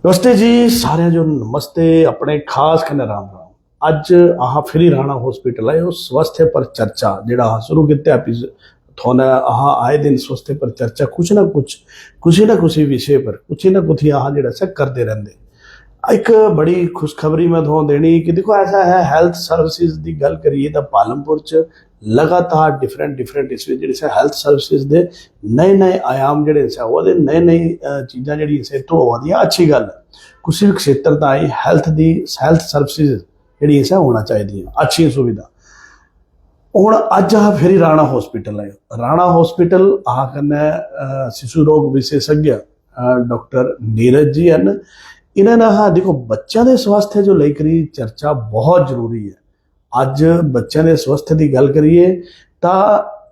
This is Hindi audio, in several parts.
नमस्ते जी सारे जो नमस्ते अपने खास कन्नै राम राम। अज आह फिर राणा हॉस्पिटल है स्वास्थ्य पर चर्चा जेड़ा शुरू किया थोने आह आए दिन स्वास्थ्य पर चर्चा कुछ ना कुछ विषय पर कुछ ना कुछ आह जेड़ा से करते रहते। एक बड़ी खुशखबरी मैं थोड़ा देनी कि देखो ऐसा है हेल्थ सर्विसेज की गल करिए तो पालमपुर च लगातार डिफरेंट इस जेह्ड़े हेल्थ सर्विसेज दे नए आयाम जेह्ड़े वो नई चीज़ां जेह्ड़ियां इत्थों आवा दियां अच्छी गल है। कुछ भी क्षेत्र ताईं हेल्थ सर्विसेज जेह्ड़ियां होना चाहिए अच्छी सुविधा। हुण अज आह फिर राणा हॉस्पिटल है। राणा हॉस्पिटल आह कन्नै शिशु रोग विशेषज्ञ डॉक्टर नीरज जी हैं। इन्होंने हाँ देखो बच्चों के स्वास्थ्य जो लेकर चर्चा बहुत जरूरी है। अज बच्चों के स्वास्थ्य की गल करिए तो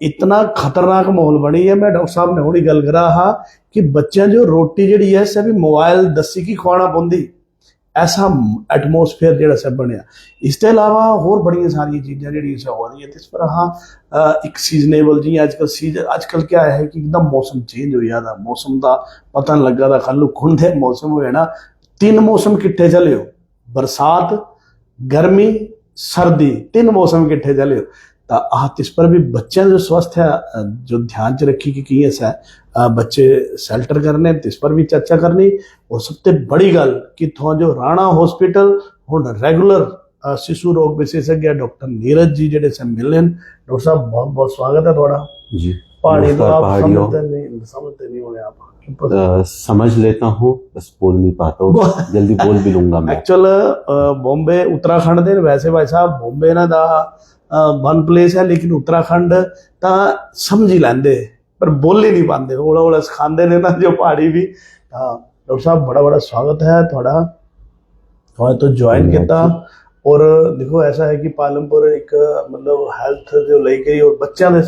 इतना खतरनाक माहौल बनी है। मैं डॉक्टर साहब ने हुणी गल करा हाँ कि बच्चों जो रोटी जी है सब मोबाइल दसी की खुआना पौंदी, ऐसा एटमोसफेयर जो सब बनया। इसके अलावा होर बड़िया सारिया चीज़ा जी हो रही है इस पर हाँ एक सीजनेबल जी अजकल क्या है कि एकदम मौसम चेंज हो जाता, मौसम का पता नहीं लगा था कल खुंदे मौसम हो ना। तीन मौसम किट्ठे चले हो, बरसात गर्मी सर्दी, तीन मौसम किट्ठे चले हो। तो आह इस पर भी बच्चों जो स्वास्थ्य जो ध्यान च रखी कि ऐसा बच्चे शेल्टर करने इस पर भी चर्चा करनी। और सबसे बड़ी गल कि थोड़ा जो राणा हॉस्पिटल हुण रेगुलर शिशु रोग विशेषज्ञ डॉक्टर नीरज जी जेडे से मिले। डॉक्टर साहब बहुत बहुत स्वागत है थोड़ा जी। पहाड़ी तो आप समझते नहीं होने आप समझ लेता हूँ बस बोल नहीं पाता हूँ, जल्दी बोल भी लूंगा मैं। एक्चुअल बॉम्बे उत्तराखंड दे वैसे भाई साहब बॉम्बे ना दा वन प्लेस है लेकिन उत्तराखंड ता समझ ही लेंदे पर बोल ही नहीं पाते, ओला सिखाते ने ना जो पहाड़ी भी। डॉक्टर साहब बड़ा बड़ा स्वागत है थोड़ा तो ज्वाइन किया। और देखो ऐसा है कि पालमपुर एक मतलब हेल्थ जो लेकर और बच्चों ने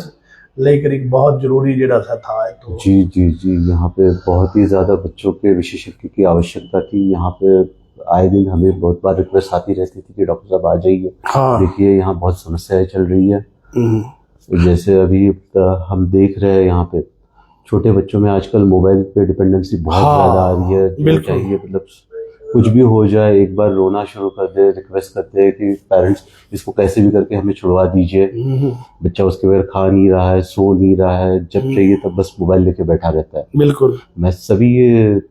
लेकर एक बहुत जरूरी जेड़ा सा था तो जी जी जी यहाँ पे बहुत ही ज़्यादा बच्चों के विशेषज्ञ की आवश्यकता थी। यहाँ पे आए दिन हमें बहुत बार रिक्वेस्ट आती रहती थी कि डॉक्टर साहब आ जाइए। हाँ। देखिए यहाँ बहुत समस्याएं चल रही है। जैसे अभी हम देख रहे हैं यहाँ पे छोटे बच्चों में आजकल मोबाइल पे डिपेंडेंसी बहुत ज़्यादा आ रही है। चाहिए मतलब कुछ भी हो जाए एक बार रोना शुरू कर दे, रिक्वेस्ट करते हैं कि पेरेंट्स इसको कैसे भी करके हमें छुड़वा दीजिए। बच्चा उसके बगैर खा नहीं रहा है, सो नहीं रहा है, जब चाहिए तब बस मोबाइल लेके बैठा रहता है। बिल्कुल मैं सभी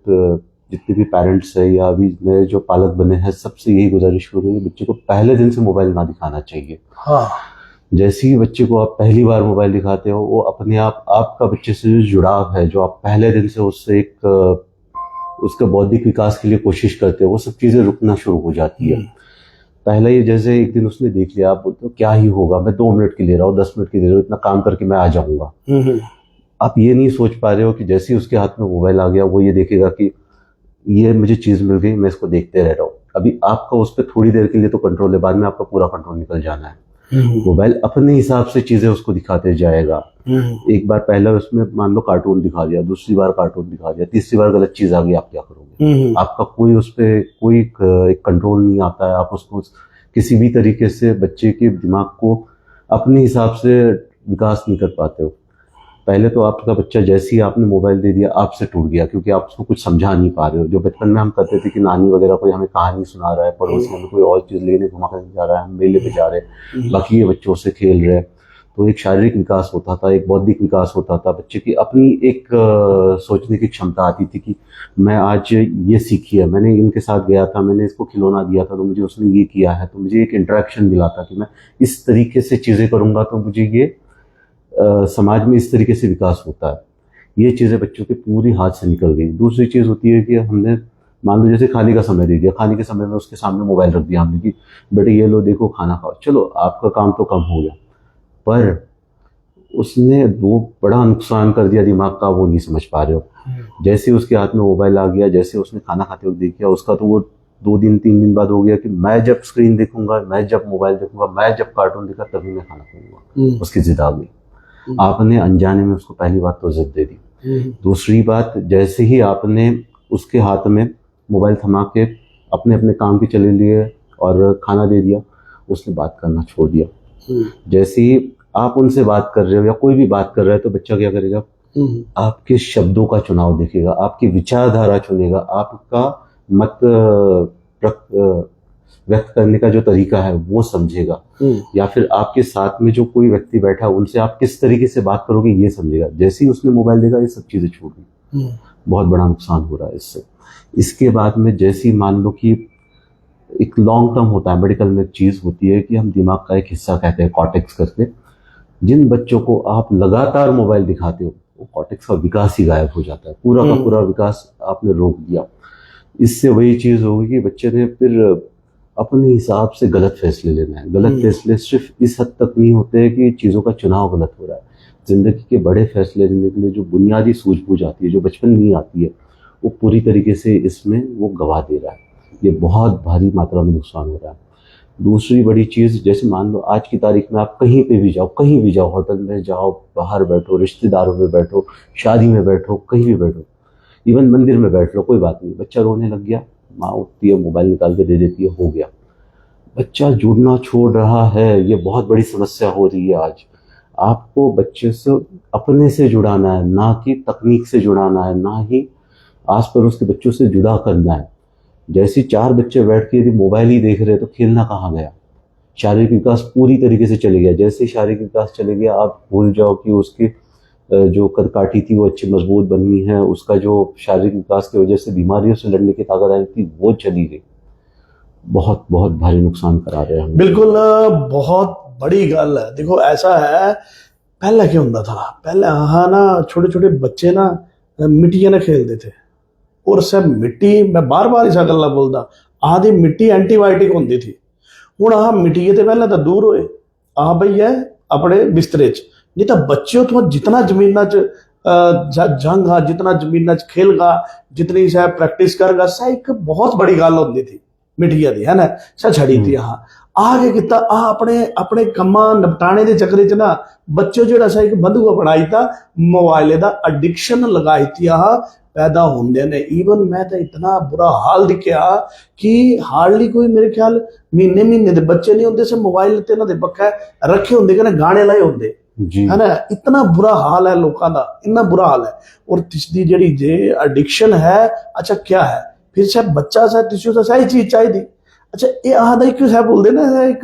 जितने भी पेरेंट्स है या अभी नए जो पालक बने हैं सबसे यही गुजारिश करूँगी कि बच्चे को पहले दिन से मोबाइल ना दिखाना चाहिए। हाँ। जैसे ही बच्चे को आप पहली बार मोबाइल दिखाते हो वो अपने आप आपका बच्चे से जो जुड़ाव है, जो आप पहले दिन से उससे एक उसके बौद्धिक विकास के लिए कोशिश करते हो, वो सब चीज़ें रुकना शुरू हो जाती है। पहले ही जैसे एक दिन उसने देख लिया, आप बोलते हो क्या ही होगा, मैं 2 मिनट के ले रहा हूँ, 10 मिनट के ले रहा हूँ, इतना काम करके मैं आ जाऊंगा। आप ये नहीं सोच पा रहे हो कि जैसे ही उसके हाथ में मोबाइल आ गया वो ये देखेगा कि ये मुझे चीज़ मिल गई, मैं इसको देखते रह रहा हूँ। अभी आपका उस पर थोड़ी देर के लिए तो कंट्रोल है, बाद में आपका पूरा कंट्रोल निकल जाना है। मोबाइल अपने हिसाब से चीजें उसको दिखाते जाएगा। एक बार पहले उसमें मान लो कार्टून दिखा दिया, दूसरी बार कार्टून दिखा दिया, तीसरी बार गलत चीज आ गई, आप क्या करोगे? आपका कोई उस पर कोई एक कंट्रोल नहीं आता है। आप उसको किसी भी तरीके से बच्चे के दिमाग को अपने हिसाब से विकास नहीं कर पाते हो। पहले तो आपका बच्चा जैसे ही आपने मोबाइल दे दिया आपसे टूट गया, क्योंकि आप उसको कुछ समझा नहीं पा रहे हो। जो बचपन में हम करते थे कि नानी वगैरह कोई हमें कहानी सुना रहा है, पड़ोसी हमें कोई और चीज़ लेने घुमा कर जा रहा है, हम मेले पे जा रहे हैं, बाकी ये बच्चों से खेल रहे हैं, तो एक शारीरिक विकास होता था, एक बौद्धिक विकास होता था। बच्चे की अपनी एक सोचने की क्षमता आती थी कि मैं आज ये सीखी है, मैंने इनके साथ गया था, मैंने इसको खिलौना दिया था तो मुझे उसने ये किया है, तो मुझे एक इंटरेक्शन मिला था कि मैं इस तरीके से चीज़ें करूँगा तो मुझे ये समाज में इस तरीके से विकास होता है। ये चीज़ें बच्चों के पूरी हाथ से निकल गई। दूसरी चीज़ होती है कि हमने मान लो जैसे खाने का समय दे दिया, खाने के समय में उसके सामने मोबाइल रख दिया हमने कि बेटे ये लो देखो खाना खाओ, चलो आपका काम तो कम हो गया, पर उसने वो बड़ा नुकसान कर दिया दिमाग का, वो नहीं समझ पा रहे हो। जैसे उसके हाथ में मोबाइल आ गया, जैसे उसने खाना खाते हुए देख लिया, उसका तो वो 2 दिन 3 दिन बाद हो गया कि मैं जब स्क्रीन देखूंगा, मैं जब मोबाइल देखूंगा, मैं जब कार्टून देखा तभी मैं खाना खाऊंगा। उसकी जिद आ गई। आपने अनजाने में उसको पहली बात तो जिद दे दी। दूसरी बात, जैसे ही आपने उसके हाथ में मोबाइल थमा के अपने अपने काम के चले लिए और खाना दे दिया, उसने बात करना छोड़ दिया। जैसे ही आप उनसे बात कर रहे हो या कोई भी बात कर रहा है तो बच्चा क्या करेगा? आपके शब्दों का चुनाव देखेगा, आपकी विचारधारा चुनेगा, आपका मत व्यक्त करने का जो तरीका है वो समझेगा, या फिर आपके साथ में जो कोई व्यक्ति बैठा है उनसे आप किस तरीके से बात करोगे ये समझेगा। जैसे ही उसने मोबाइल देखा ये सब चीजें छूट गई, बहुत बड़ा नुकसान हो रहा है इससे। इसके बाद में जैसे ही मान लो कि एक लॉन्ग टर्म होता है, मेडिकल में एक चीज होती है कि हम दिमाग का एक हिस्सा कहते हैं कॉर्टेक्स करके, जिन बच्चों को आप लगातार मोबाइल दिखाते हो वो कॉर्टेक्स का विकास ही गायब हो जाता है, पूरा का पूरा विकास आपने रोक दिया। इससे वही चीज होगी कि बच्चे ने फिर अपने हिसाब से गलत फैसले लेना है। गलत फैसले सिर्फ इस हद तक नहीं होते हैं कि चीजों का चुनाव गलत हो रहा है, जिंदगी के बड़े फैसले लेने के लिए जो बुनियादी सूझबूझ आती है, जो बचपन में ही आती है, वो पूरी तरीके से इसमें वो गवा दे रहा है। ये बहुत भारी मात्रा में नुकसान हो रहा है। दूसरी बड़ी चीज, जैसे मान लो आज की तारीख में आप कहीं पे भी जाओ, कहीं भी जाओ, होटल में जाओ, बाहर बैठो, रिश्तेदारों में बैठो, शादी में बैठो, कहीं भी बैठो, इवन मंदिर में बैठ लो, कोई बात नहीं, बच्चा रोने लग गया, माँ उठती है, मोबाइल निकाल के दे देती है, हो गया। बच्चा जुड़ना छोड़ रहा है, ये बहुत बड़ी समस्या हो रही है आज। आपको बच्चे से अपने से जुड़ाना है, ना कि तकनीक से जुड़ाना है, ना ही आस पड़ोस के बच्चों से जुदा करना है। जैसे 4 बच्चे बैठ के यदि मोबाइल ही देख रहे तो खेलना कहाँ गया, शारीरिक विकास पूरी तरीके से चले गया। जैसे शारीरिक विकास चले गया, आप भूल जाओ कि उसकी जो कदकाठी थी वो अच्छी मजबूत बनी है, उसका जो शारीरिक विकास की वजह से बीमारियों से लड़ने की ताकत आई थी वो चली गई। बहुत बहुत भारी नुकसान करा रहे हैं। बिल्कुल, बहुत बड़ी गल है। देखो ऐसा है, पहले क्या होता था, पहले हाँ ना छोटे छोटे बच्चे ना मिट्टियां ना खेलते थे, और सब मिट्टी, मैं बार बार इसा गल्ला बोलता, आधी मिट्टी एंटीबायोटिक होती थी। हुण आह मिट्टी ते पहले तो दूर होए, आह बई है अपने बिस्तरे च, नहीं तो बच्चे तो जितना जमीना च जंगा, जितना जमीना च खेलगा, जितनी सह प्रैक्टिस करगा, सह एक बहुत बड़ी गल होती थी मिट्टिया दी, है ना, सह छड़ी थी। आगे किता अपने अपने कम्मा निपटाने के चक्कर च ना बच्चे जो एक बंधुआ बनाई था, मोबाइल का एडिक्शन लगाई थी पैदा होंदे ने। ईवन मैं तो इतना बुरा हाल दिखा कि हार्डली कोई मेरे ख्याल महीने महीने के बच्चे नहीं होंगे से मोबाइल ते इन्हां दे बक्खे रखे होंगे, कने गाने लाए होंगे, है ना। इतना बुरा हाल है लोगों का, इतना बुरा हाल है। और तिसदी जेड़ी जे एडिक्शन है, अच्छा क्या है फिर शायद बच्चा सा तिसू तो सही चीज चाहिए। अच्छा ये आदा क्यों साहब बोलते ना, एक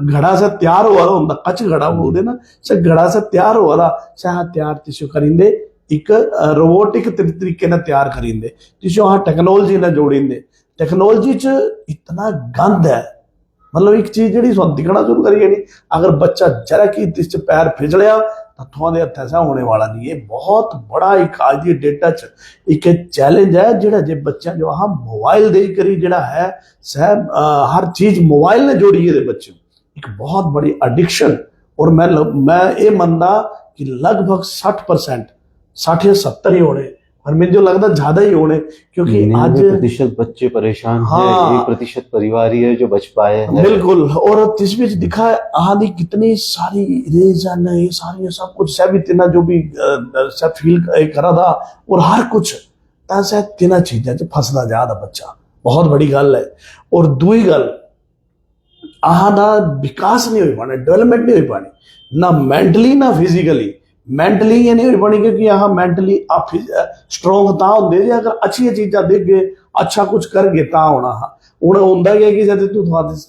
घड़ा सा तैयार हुआ होंदा, कच घड़ा बोलते ना, से घड़ा सा तैयार हुआ दा सह तैयार तिसू करिंदे, एक रोबोटिक तरीके ना तैयार करिंदे तिसू, टेक्नोलॉजी ना जोड़िंदे। टेक्नोलॉजी च इतना गंद है, मतलब एक चीज जी दिखना शुरू करिए नहीं, अगर बच्चा जरा की तिस पैर फिजलिया तो थोड़े हथ ऐसा होने वाला नहीं है। बहुत बड़ा एक आज की डेटा च एक चैलेंज है, जोड़ा जे बच्चा जो मोबाइल दे करी जड़ा है सह हर चीज मोबाइल ने जोड़ी है बच्चे, एक बहुत बड़ी एडिक्शन। और मैं ये मनता कि लगभग 60% 60 या 70 ही होने, और मुझे जो लगता ज्यादा ही होने, क्योंकि आज 90% बच्चे परेशान हैं, 1% परिवार ही है जो बच पाए हैं। बिल्कुल। और तिस बीच दिखा है आदि कितनी सारी रीजन है, सारी सब कुछ सब इतना जो भी सब फील करा था, और हर कुछ तासा तीन चीजें फसदा जा बच्चा, बहुत बड़ी गल है। और दूई गल आहा विकास नहीं हो पाने, डेवलपमेंट नहीं हो पानी, ना मेंटली ना फिजिकली। मेंटली ये नहीं हो पानी क्योंकि यहाँ मेंटली आप स्ट्रोंग ता होंगे जे अगर अच्छी चीजा देख गए, अच्छा कुछ कर गए ता होना। हूँ होंगे कि तू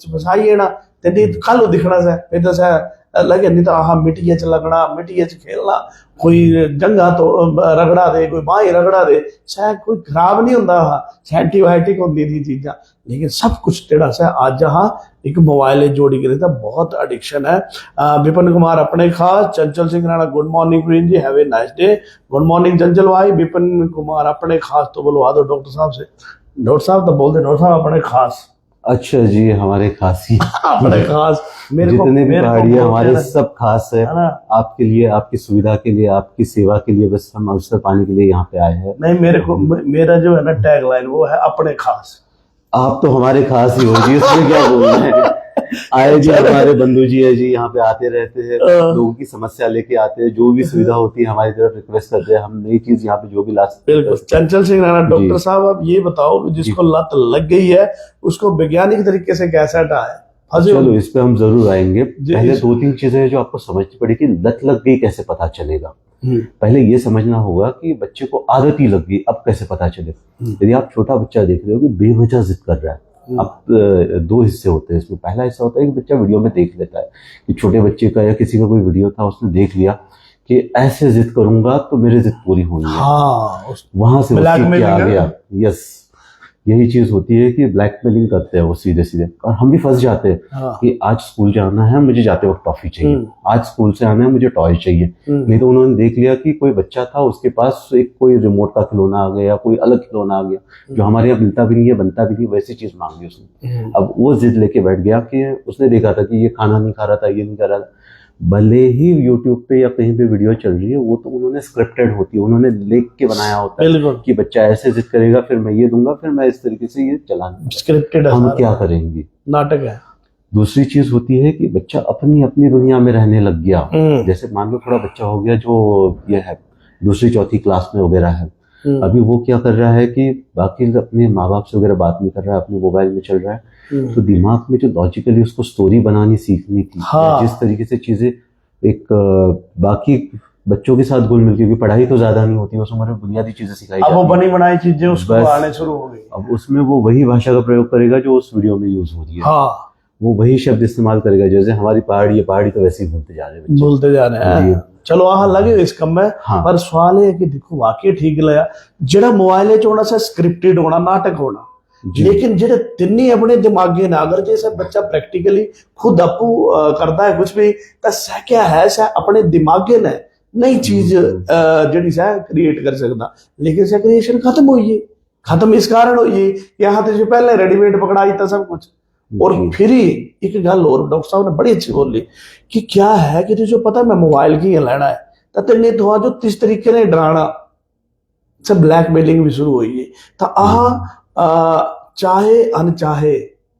फसाई है ना तेरी कल दिखना से फिर तो सह लगे, नहीं तो मिट्टिया च लगना, मिट्टिया च खेलना, कोई जंगा तो रगड़ा दे, कोई बाही रगड़ा दे, सह कोई खराब नहीं होंदा, एंटीबायोटिक होंदी थी चीज़ा। लेकिन सब कुछ जेड़ा सा अज एक मोबाइल जोड़ी करे तो बहुत एडिक्शन है। विपिन कुमार अपने खास, चंचल सिंह राणा गुड मॉर्निंग प्रीन ji, have a nice day. Good morning Chanchal भाई। विपिन कुमार अपने खास तो बुलवा दो डॉक्टर साहब से, डॉक्टर साहब तो बोलते डॉक्टर साहब अपने खास। अच्छा जी, हमारे खास ही अपने खास, जितने भी पहाड़ियाँ हमारे सब खास है, आपके लिए, आपकी सुविधा के लिए, आपकी सेवा के लिए, बस हम अवसर पाने के लिए यहाँ पे आए हैं। नहीं मेरे को, मेरा जो है ना टैग लाइन वो है अपने खास। आप तो हमारे खास ही हो जी, उसमें क्या बोलना है। आए जी, हमारे बंधु जी है जी, यहाँ पे आते रहते हैं, लोगों की समस्या लेके आते हैं, जो भी सुविधा होती है हमारी तरफ रिक्वेस्ट करते हैं, हम नई चीज यहाँ पे जो भी ला सकते हैं। बिल्कुल। चंचल सिंह राणा डॉक्टर साहब, अब ये बताओ जिसको लत लग गई है उसको वैज्ञानिक तरीके से कैसे हटाए? चलो इस पे हम जरूर आएंगे। पहले 2-3 चीजें जो आपको समझनी पड़ेगी, लत लग गई कैसे पता चलेगा। पहले ये समझना होगा कि बच्चे को आदत ही लग गई, अब कैसे पता चले। यदि आप छोटा बच्चा देख रहे हो कि बेवजह जिद कर रहा है, अब दो हिस्से होते हैं इसमें। पहला हिस्सा होता है कि बच्चा वीडियो में देख लेता है कि छोटे बच्चे का या किसी का कोई वीडियो था, उसने देख लिया कि ऐसे जिद करूंगा तो मेरी जिद पूरी होनी है। वहां से आ गया। यस, यही चीज होती है कि ब्लैकमेलिंग करते हैं वो सीधे सीधे, और हम भी फंस जाते हैं कि आज स्कूल जाना है, मुझे जाते वक्त टॉफी चाहिए, आज स्कूल से आना है, मुझे टॉय चाहिए। नहीं तो उन्होंने देख लिया कि कोई बच्चा था, उसके पास एक कोई रिमोट का खिलौना आ गया, कोई अलग खिलौना आ गया जो हमारे यहाँ मिलता भी नहीं है, बनता भी नहीं, वैसी चीज मांग ली उसने। अब वो जिद लेके बैठ गया कि उसने देखा था कि ये खाना नहीं खा रहा था, ये नहीं कर रहा था, भले ही यूट्यूब पे या कहीं पे वीडियो चल रही है, वो तो उन्होंने स्क्रिप्टेड होती है, उन्होंने लिख के बनाया होता है कि बच्चा ऐसे जिद करेगा, फिर मैं ये दूंगा, फिर मैं इस तरीके से ये चलाना। स्क्रिप्टेड हम क्या करेंगे, नाटक है। दूसरी चीज होती है कि बच्चा अपनी अपनी दुनिया में रहने लग गया। जैसे मान लो थोड़ा बच्चा हो गया जो ये है दूसरी चौथी क्लास में वगैरह है, अभी वो क्या कर रहा है कि बाकी अपने माँ बाप से वगैरह बात नहीं कर रहा है, अपने मोबाइल में चल रहा है, तो दिमाग में जो लॉजिकली उसको स्टोरी बनानी सीखनी थी, जिस तरीके से चीजें एक बाकी बच्चों के साथ घुल मिल, क्योंकि पढ़ाई तो ज्यादा नहीं होती उस उम्र में, बुनियादी चीजें सिखाई जाती हैं, अब वो बनी बनाई चीजें उसको आने शुरू हो गई। अब उसमें वो वही भाषा का प्रयोग करेगा जो उस वीडियो में यूज हो रही है। वो वही शब्द इस्तेमाल करेगा, जैसे हमारी पहाड़ी है, पहाड़ी तो वैसे ही भूलते जा रहे हैं, भूलते जा रहे हैं। चलो आह लगे इस कम में, पर सवाल है कि देखो वाकई ठीक लगा जेड़ा मोबाइल होना सा स्क्रिप्टेड होना, नाटक होना, लेकिन जेडे तिन्नी अपने दिमागे ना, अगर जैसे बच्चा प्रैक्टिकली खुद आपू करता है कुछ भी, तो सह क्या है सह अपने दिमागे ने नई चीज जड़ी सह क्रिएट कर सकता, लेकिन सह क्रिएशन खत्म हुई है, खत्म इस कारण हुई है यहाँ तो पहले रेडीमेड पकड़ाई था सब कुछ। और फिर एक गल और डॉक्टर साहब ने बड़ी अच्छी बोली कि क्या है कि तुझे पता मैं मोबाइल की लेना है, तो तेने तो जो जिस तरीके ने डराना सब ब्लैकमेलिंग भी शुरू हुई है, तो चाहे अनचाहे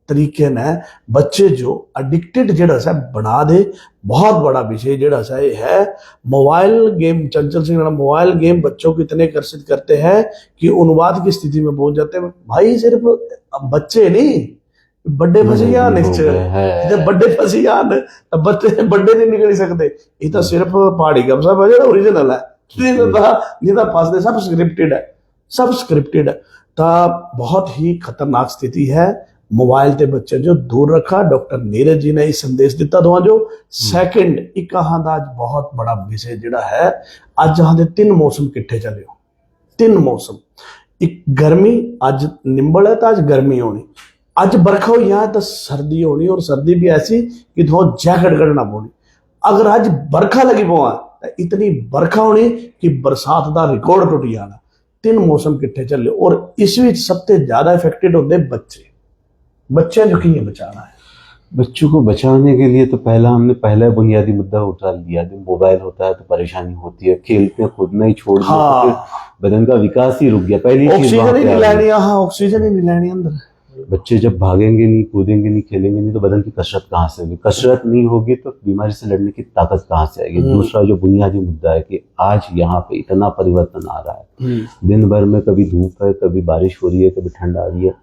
तरीके ने बच्चे जो एडिक्टेड जड़ा सा बना दे। बहुत बड़ा विषय जड़ा सा है मोबाइल गेम। चंचल सिंह मोबाइल गेम बच्चों को इतने आकर्षित करते हैं कि उन्माद की स्थिति में पहुंच जाते हैं। भाई सिर्फ बच्चे नहीं, बड़े फसियान बड़े फसियान बच्चे बड़े नहीं निकल सकते। ये तो सिर्फ पहाड़ी गम सब है ओरिजिनल है, फसदे सब स्क्रिप्टेड है, सब स्क्रिप्टेड है। तो बहुत ही खतरनाक स्थिति है, मोबाइल ते बच्चे जो दूर रखा। डॉक्टर नीरज जी ने इस संदेश दिता दो जो सैकेंड एक आज बहुत बड़ा विषय जिहड़ा है। अज अहां दे 3 मौसम किट्ठे चले हो, 3 मौसम, एक गर्मी अज निंबल है तो अज गर्मी होनी, अज बरखा हुई है तो सर्दी होनी, और सर्दी भी ऐसी कि थो जैकेट कढ़ना पौनी। अगर अज बरखा लगी पवा तो इतनी बरखा होनी कि बरसात का रिकॉर्ड टुट जाना। 3 मौसम किट्ठे चले, और इस विच सबसे ज्यादा इफेक्टेड होते बच्चे। बच्चे जो कि बचाना है, बच्चों को बचाने के लिए तो पहला बुनियादी मुद्दा उठा लिया। जब मोबाइल होता है तो परेशानी होती है, खेलते कूदना ही छोड़ दिया तो फिर बदन का विकास ही रुक गया। पहली ऑक्सीजन ही नहीं लेनी, ऑक्सीजन ही नहीं लेनी अंदर। बच्चे जब भागेंगे नहीं, कूदेंगे नहीं, खेलेंगे नहीं तो बदन की कसरत कहाँ से होगी, कसरत नहीं होगी तो बीमारी से लड़ने की ताकत कहाँ से आएगी। दूसरा जो बुनियादी मुद्दा है कि आज यहाँ पे इतना परिवर्तन आ रहा है, दिन भर में कभी धूप है, कभी बारिश हो रही है, कभी ठंड आ रही है,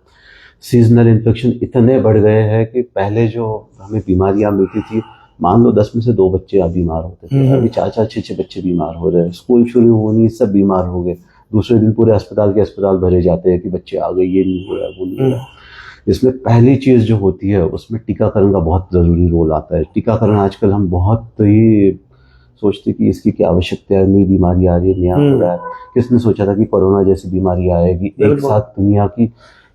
सीजनल इन्फेक्शन इतने बढ़ गए हैं कि पहले जो हमें बीमारियां मिलती थी, मान लो 10 में से 2 बच्चे बीमार होते थे, अभी 4-4, 6-6 बच्चे बीमार हो रहे हैं। स्कूल शुरू होनी सब बीमार हो गए, दूसरे दिन पूरे अस्पताल भरे जाते हैं कि बच्चे आ गए, ये नहीं हो रहा, वो नहीं हो रहा। इसमें पहली चीज जो होती है उसमें टीकाकरण का बहुत जरूरी रोल आता है। टीकाकरण आजकल हम बहुत ही सोचते कि इसकी क्या आवश्यकता है, नई बीमारी आ रही है, नया हो रहा है। किसने सोचा था कि कोरोना जैसी बीमारी आएगी, एक साथ दुनिया की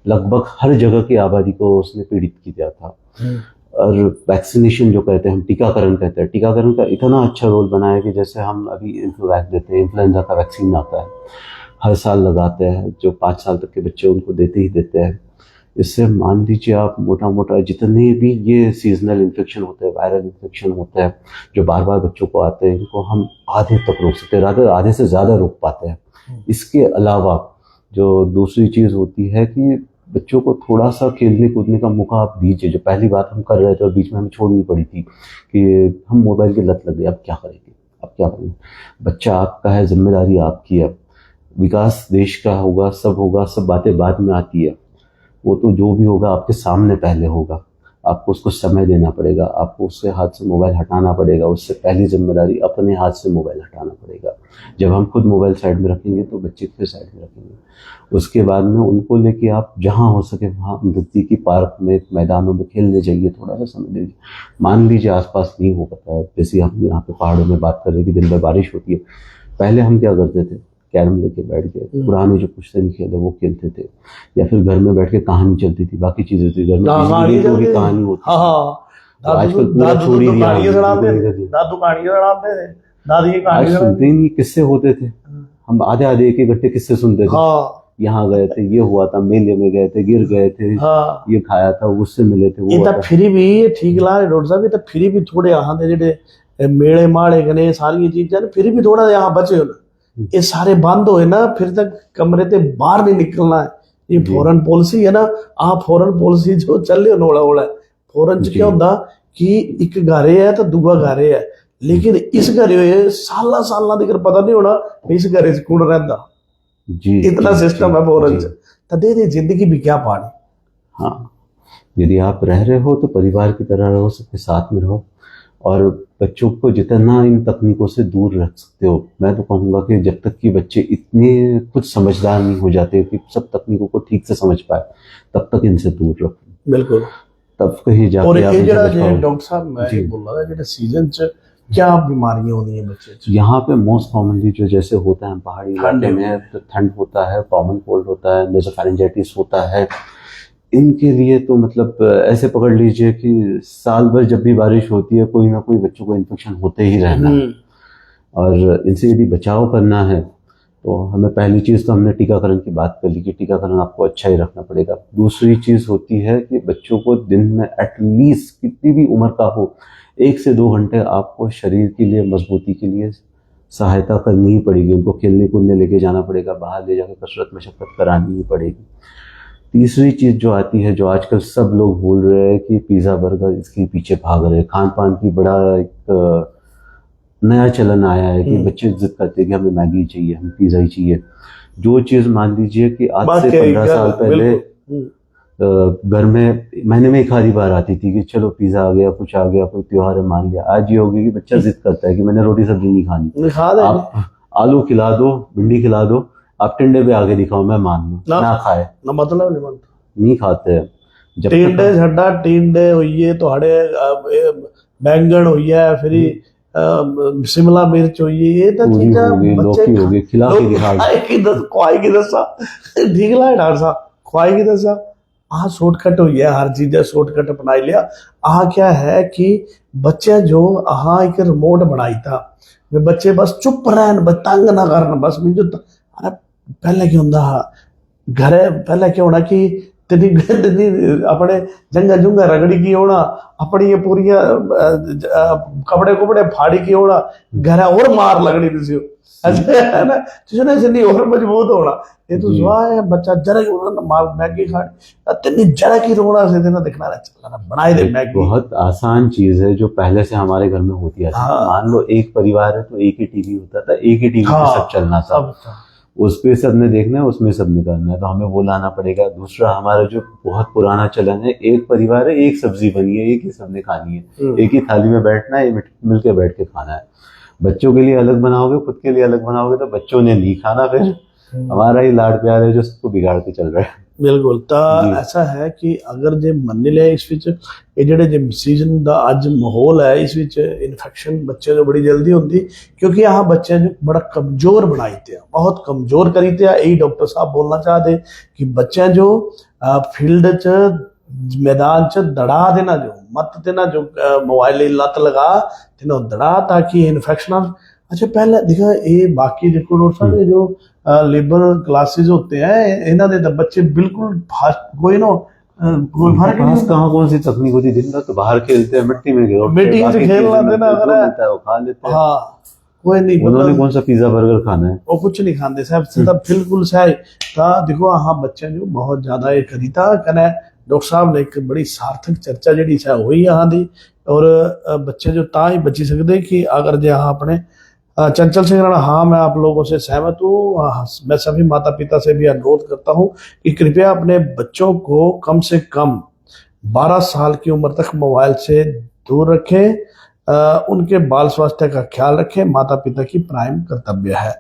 लगभग हर जगह की आबादी को उसने पीड़ित किया था। और वैक्सीनेशन जो कहते हैं हम, टीकाकरण कहते हैं, टीकाकरण का इतना अच्छा रोल बना है कि जैसे हम अभी इन्फ्लुएंजा देते हैं, इन्फ्लुएंजा का वैक्सीन आता है, हर साल लगाते हैं, जो 5 साल तक के बच्चे उनको देते ही देते हैं। इससे मान लीजिए आप मोटा जितने भी ये सीजनल इन्फेक्शन होते हैं, वायरल इन्फेक्शन होते हैं जो बार बार बच्चों को आते हैं, इनको हम आधे तक रोक सकते हैं, आधे से ज़्यादा रोक पाते हैं। इसके अलावा जो दूसरी चीज़ होती है कि बच्चों को थोड़ा सा खेलने कूदने का मौका आप दीजिए। जो पहली बात हम कर रहे थे और बीच में हमें छोड़नी पड़ी थी कि हम मोबाइल की लत लग गई, अब क्या करेंगे, अब क्या करेंगे। बच्चा आपका है, जिम्मेदारी आपकी है, विकास देश का होगा, सब होगा, सब बातें बाद में आती है। वो तो जो भी होगा आपके सामने पहले होगा। आपको उसको समय देना पड़ेगा, आपको उसके हाथ से मोबाइल हटाना पड़ेगा। उससे पहली जिम्मेदारी अपने हाथ से मोबाइल हटाना पड़ेगा। जब हम खुद मोबाइल साइड में रखेंगे तो बच्चे फिर साइड में रखेंगे। उसके बाद में उनको लेके आप जहाँ हो सके वहाँ नज़दीकी पार्क में, मैदानों में खेलने जाइए, थोड़ा सा समय दीजिए। मान लीजिए आसपास नहीं हो पाता है, जैसे हम यहाँ पे पहाड़ों में बात कर रहे हैं कि दिन भर बारिश होती है, पहले हम क्या करते थे, कैरम लेके बैठ गए, पुराने जो पुश्तैनी खेल है वो खेलते थे, या फिर घर में बैठ के कहानी चलती थी, बाकी चीजें थी घर में, कहानी होती थी। आजकल पूरा छोड़ ही दिया, आज सुनते ही नहीं, किस्से होते थे, हम आधे आधे एक एक घंटे किस्से सुनते थे। यहाँ गए थे, ये हुआ था, मेले में गए थे, गिर गए थे, ये खाया था, उससे मिले थे, वो फिर भी ठीक ला डॉक्टर साहब, फिर भी थोड़े यहाँ दे जेडे मेले माड़े कने सारी चीजें फिर भी थोड़ा यहाँ बचे हो ना, ये सारे बंद होए ना, फिर तक कमरे ते बाहर नहीं निकलना है। ये फॉरेन पॉलिसी है ना, फॉरेन पॉलिसी जो चल रही नोड़ा ओड़ा फॉरेन च क्या होता कि एक घरे है तो दूआ घरे है, लेकिन इस घरे साला साला दिकर पता नहीं होना इस घरे च कौन रहता जी, इतना सिस्टम है फॉरेन च, तदे दी जिंदगी भी क्या पानी। हाँ, यदि आप रह रहे हो तो परिवार की तरह रहो, सबके साथ में रहो, और बच्चों को जितना इन तकनीकों से दूर रख सकते हो। मैं तो कहूँगा कि जब तक कि बच्चे इतने कुछ समझदार नहीं हो जाते कि सब तकनीकों को ठीक से समझ पाए, तब तक इनसे दूर रखो। बिल्कुल, तब कहीं जाके। और ये डॉक्टर साहब मैं बोल रहा था कि सीजन च क्या बीमारियां होती हैं बच्चे यहाँ पे? मोस्ट कॉमनली जो जैसे होता है पहाड़ी इलाके में, तो ठंड होता है, कॉमन कोल्ड होता है, नेज़ोफैरिंजाइटिस होता है। इनके लिए तो मतलब ऐसे पकड़ लीजिए कि साल भर जब भी बारिश होती है कोई ना कोई बच्चों को इन्फेक्शन होते ही रहना है। और इनसे यदि बचाव करना है तो हमें पहली चीज़ तो हमने टीकाकरण की बात कर ली कि टीकाकरण आपको अच्छा ही रखना पड़ेगा। दूसरी चीज़ होती है कि बच्चों को दिन में एटलीस्ट कितनी भी उम्र का हो 1 से 2 घंटे आपको शरीर के लिए, मजबूती के लिए सहायता करनी ही पड़ेगी। उनको खेलने कूदने लेके जाना पड़ेगा, बाहर ले जाकर कसरत मशक्कत करानी ही पड़ेगी। तीसरी चीज़ जो आती है, जो आजकल सब लोग बोल रहे हैं कि पिज़्ज़ा बर्गर इसके पीछे भाग रहे हैं, खान पान की बड़ा एक नया चलन आया है कि बच्चे जिद करते हैं कि हमें मैगी चाहिए, हमें पिज़्ज़ा ही चाहिए। जो चीज़ मान लीजिए कि आज से 15 साल पहले घर में महीने में 1 आधी बार आती थी कि चलो पिज़्ज़ा आ गया, कुछ आ गया, कोई त्योहार है मान लिया। आज ये हो गया कि बच्चा जिद करता है कि मैंने रोटी सब्जी नहीं खानी, आप आलू खिला दो, भिंडी खिला दो, आप टिंडे पे आगे दिखाओ, मैं मान लूं ना खाए ना, मतलब नहीं खाते हैं। जब टिंडे छड्डा टिंडे होइए तो हड़े बैंगन होइए, फिर शिमला मिर्च होइए, ये तो चीज़ लौकी होगी, खिला के दिखा खुआई की दसा ठीक ला डॉक्टर साहब, खुआई की दसा शॉर्टकट हुई है, हर चीज़ शॉर्टकट अपना लिया। क्या है कि बच्चे जो एक रिमोट बनाई था, बच्चे बस चुप रहन, बस तंग ना करन, बस मुझे अरे पहले क्या होंदा घरे, पहले क्या होना कि तेरी अपने जंगा जुंगा रगड़ी की होना, अपनी ये पूरी कपड़े कुपड़े फाड़ी की होना, घर और मार लगनी थी है ना, जिसने और मजबूत होना। ये तो जुआ है, बच्चा जरा की मार मैगी खानी, तेनी जरा की रोना से देना दिखना चलना बनाए दे मैगी। बहुत आसान चीज है जो पहले से हमारे घर में होती है। मान लो एक परिवार है तो एक ही टीवी होता था, एक ही टीवी पे सब चलना था, उस पे सबने देखना है, उसमें सब निकालना है, तो हमें वो लाना पड़ेगा। दूसरा हमारा जो बहुत पुराना चलन है, एक परिवार है, एक सब्जी बनी है, एक ही सबने खानी है, एक ही थाली में बैठना है, मिलके बैठ के खाना है। बच्चों के लिए अलग बनाओगे, खुद के लिए अलग बनाओगे तो बच्चों ने नहीं खाना, फिर हमारा ही लाड प्यार है जो सबको बिगाड़ के चल रहा है। बिल्कुल, तो ऐसा है कि अगर जे मन लिया इस विच ये जेडे जे सीजन दा अज माहौल है, इस विच इन्फेक्शन बच्चे जो बड़ी जल्दी होती, क्योंकि यहाँ बच्चे जो बड़ा कमजोर बनाते हैं, बहुत कमजोर करीते हैं। यही डॉक्टर साहब बोलना चाहते कि बच्चे जो फील्ड च मैदान च दड़ा देना, जो मत देना, जो मोबाइल लत लगा देना दड़ा, ताकि इन्फेक्शन। अच्छा पहले देखा ये बाकी देखो डॉक्टर साहब, जो लेबर क्लासेस होते हैं इन्होंने तो बच्चे बिल्कुल कोई ना कोई फर्क नहीं, कहाँ कौन सी तकनीक होती, दिन रात तो बाहर खेलते हैं, मिट्टी में से खेल लाते ना, अगर वो खा लेते हैं। हाँ, कोई नहीं, उन्होंने कौन सा पिज्जा बर्गर खाना है, वो कुछ नहीं खाते साहब, सीधा बिल्कुल सही था। देखो हाँ बच्चे जो बहुत ज्यादा ये करीता कने डॉक्टर साहब ने एक बड़ी सार्थक चर्चा जी हुई यहाँ दी, और बच्चे जो ता ही बची सकते कि अगर जो यहाँ अपने चंचल सिंह राणा, हाँ मैं आप लोगों से सहमत हूँ। मैं सभी माता पिता से भी अनुरोध करता हूँ कि कृपया अपने बच्चों को कम से कम 12 साल की उम्र तक मोबाइल से दूर रखें, उनके बाल स्वास्थ्य का ख्याल रखें, माता पिता की प्राइम कर्तव्य है।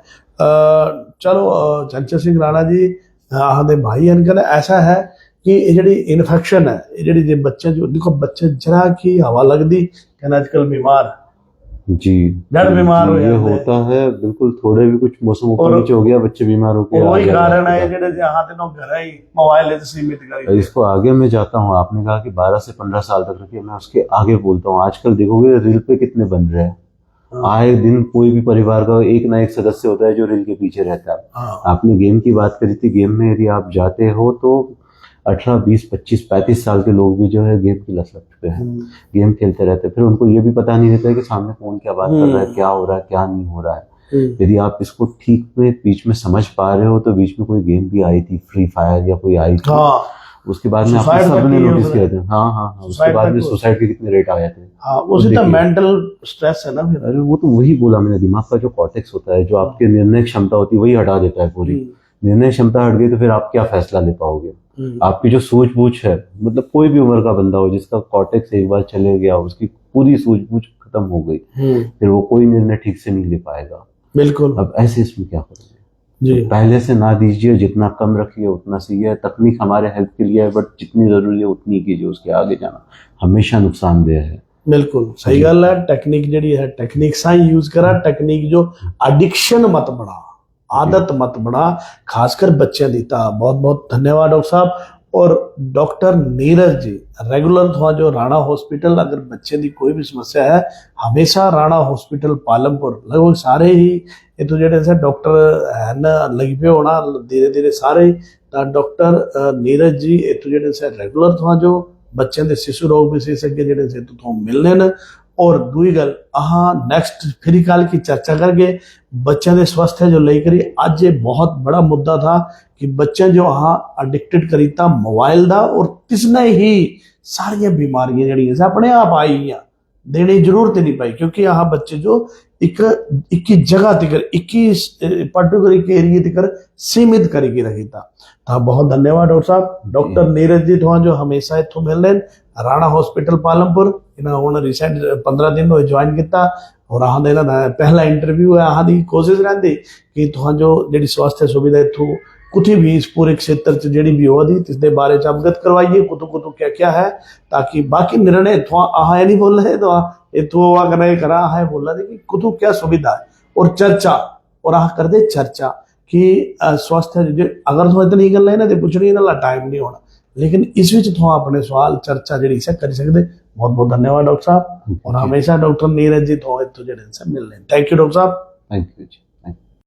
चलो चंचल सिंह राणा जी आदे भाई अनकल ऐसा है कि ये जी इन्फेक्शन है, ये जी बच्चे जो देखो बच्चे जरा की हवा लगती कहना आजकल बीमार जी जड़ बीमार हो ये जाते हैं। होता है बिल्कुल, थोड़े भी कुछ मौसम ऊपर और नीचे हो गया बच्चे बीमार होके वही आ गए कारण है हॉस्पिटल। जेडे यहाँ ते नो घर ही मोबाइल से सीमित कर इसको आगे मैं जाता हूँ, आपने कहा कि 12 से 15 साल तक रखिए, मैं उसके आगे बोलता हूँ। आजकल देखोगे रील पे कितने बन रहे हैं, आए दिन कोई भी परिवार का एक ना एक सदस्य होता है जो रील के पीछे रहता है। आपने गेम की बात करी थी, गेम में यदि आप जाते हो तो 18, 20, 25, 35 साल के लोग भी जो है गेम की लत पे हैं, गेम खेलते रहते हैं। फिर उनको ये भी पता नहीं रहता है कि सामने कौन क्या बात कर रहा है, क्या हो रहा है, क्या नहीं हो रहा है। यदि आप इसको ठीक में बीच में समझ पा रहे हो तो बीच में कोई गेम भी आई थी, फ्री फायर या कोई आई थी, उसके बाद में आपने सबने नोटिस किया था। हाँ, उसके बाद में सुसाइड के कितने रेट आए थे। उसी तो मेंटल स्ट्रेस है ना फिर। अरे वो तो वही बोला मैंने, दिमाग का जो कॉर्टेक्स होता है, जो आपके निर्णय क्षमता होती है, वही हटा देता है पूरी। निर्णय क्षमता हट गई तो फिर आप क्या फैसला ले पाओगे। आपकी जो सूझबूझ है, मतलब कोई भी उम्र का बंदा हो जिसका कॉर्टेक्स एक बार चले गया, उसकी पूरी सूझबूझ खत्म हो गई, फिर वो कोई निर्णय ठीक से नहीं ले पाएगा। बिल्कुल। अब ऐसे इसमें क्या करोगे जी। तो पहले से ना दीजिए, जितना कम रखिए उतना सही है। तकनीक हमारे हेल्प के लिए है, बट जितनी जरूरी है उतनी कीजिए, उसके आगे जाना हमेशा नुकसानदेह है। बिल्कुल सही गल है। टेक्निक जी है टेक्निक सा ही यूज करा, टेक्निक जो एडिक्शन मत बना, आदत मत बना, खासकर बच्चे दी। बहुत बहुत धन्यवाद डॉक्टर साहब। और डॉक्टर नीरज जी रेगुलर थोड़ा जो राणा हॉस्पिटल, अगर बच्चे की कोई भी समस्या है हमेशा राणा हॉस्पिटल पालमपुर लगभग सारे ही ये तो जेडे से डॉक्टर है ना लग पे होना धीरे धीरे सारे डॉक्टर नीरज जी ये तो जेडे से रेगुलर थोड़ा जो बच्चों के शिशु रोग विशेषज्ञ जेडे से तो मिलने न। और दूई गल अहाँ नेक्स्ट फ्री कॉल की चर्चा करके बच्चों के स्वास्थ्य जो लेकर आज ये बहुत बड़ा मुद्दा था कि बच्चे जो अहाँ अडिक्टेड करीता मोबाइल दा और तिसने ही सारिया बीमारियां जड़ियां से अपने आप आई हैं, देने की जरूरत ही नहीं पाई, क्योंकि यहाँ बच्चे जो एक जगह तिकर एक पर्टिकुलर एक एरिया तिकर सीमित करके रखी था। बहुत धन्यवाद डॉक्टर साहब। डॉक्टर नीरज जी थोड़ा जो हमेशा इतों मिल रहे राणा हॉस्पिटल पालमपुर, इन्होंने रिसेंट 15 दिन हो ज्वाइन किया और अहाँ देना पहला इंटरव्यू है। अहाँ दी कोशिश रहती कि तुहां जो जी स्वास्थ्य सुविधा इतों कुछ भी इस पूरे क्षेत्र च जी भी हो दी इसके बारे च अवगत करवाइए, कुतु कुतु क्या क्या है, ताकि बाकी निर्णय इतों अहाँ नहीं बोल रहे तो इतों करना करा अहाँ बोल रहे कि कुतु क्या सुविधा है और चर्चा, और अहाँ कर दे चर्चा कि स्वास्थ्य अगर तुम इतनी गल है ना तो पूछनी ना टाइम नहीं होना, लेकिन इस विच तुम अपने सवाल चर्चा जी कर सकते। बहुत बहुत धन्यवाद डॉक्टर साहब। और हमेशा डॉक्टर नीरज जी तो जेडे मिल रहे। थैंक यू डॉक्टर साहब। Thank you ji.